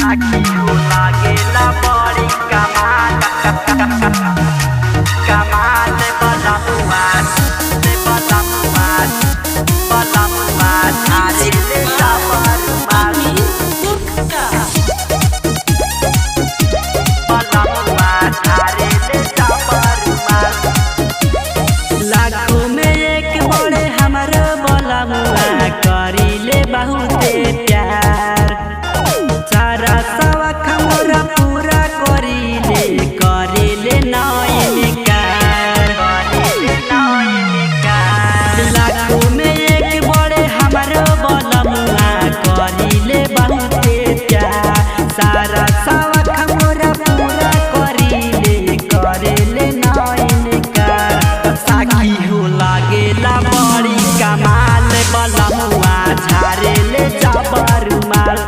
आखी हो लागेला बड़ी कमाल कमाल बलमुआ थारे ले जाबर माल बलमुआ थारे ले जाबर माल लाखों में एक बड़े हमारे बलमुआ करीले बहुते प्यार सारा सवख मोरा पूरा करीले नयनिकार लाखों में एक बड़े हमारे बलमुआ करीले बहुते प्यार सारा सवख मोरा पूरा करीले नयनिकार साखी हो लागेला बड़ी कमाल बलमुआ झारेले जाबर माल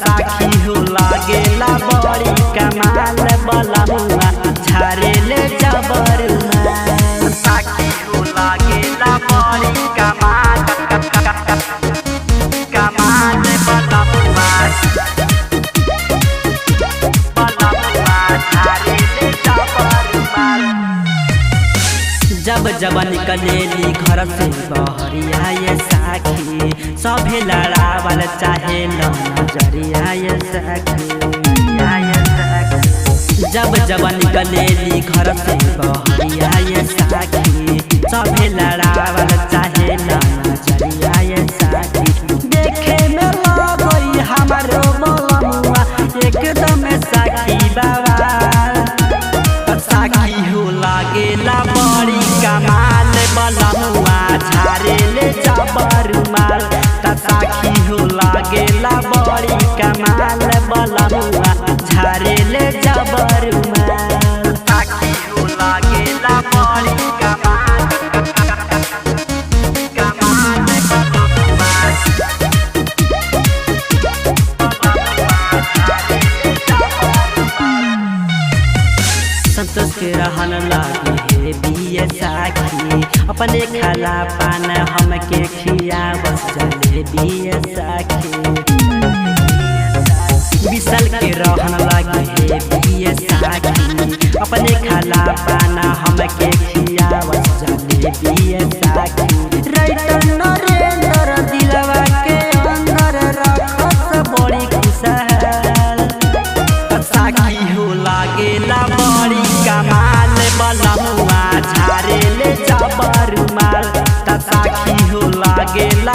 साखी हो लागेला बड़ी कमाल बलमुआ झारेले जाबर माल साखी हो लागेला बड़ी कमाल कमाल बलमुआ झारेले जाबर माल जब जब निकलेली घर से बहरिया ये साखी सभे लड़ावल चाहे नजरिया ये साखी जब जब निकलेली घर से बहरिया ये साखी सभे लड़ावल चाहे नजरिया ये साखी देखे में लगई हमारो बलमुआ एकदम साखी बाबा साखी हो लागेला बड़ी कमाल बलमुआ झारेले जाबर माल साखी हो लागेला बड़ी कमाल बलमुआ झारेले जाबर माल साखी हो लागेला बड़ी कमाल कमाल बलमुआ संतोष के रहन लागे हे बिये साखी अपने खाला पान हमके खिया बस चले बिये साखी विशाल के रहन लागे हे बिये साखी अपने खाला पान हमके खिया बस चले बिये साखी राइटर नरेंद्र दिलवा के अंदर रखत बड़ी खुशहाल साखी हो लागेला बड़ी कमाल बलमुआ झारेले जाबर माल साखी हो लागेला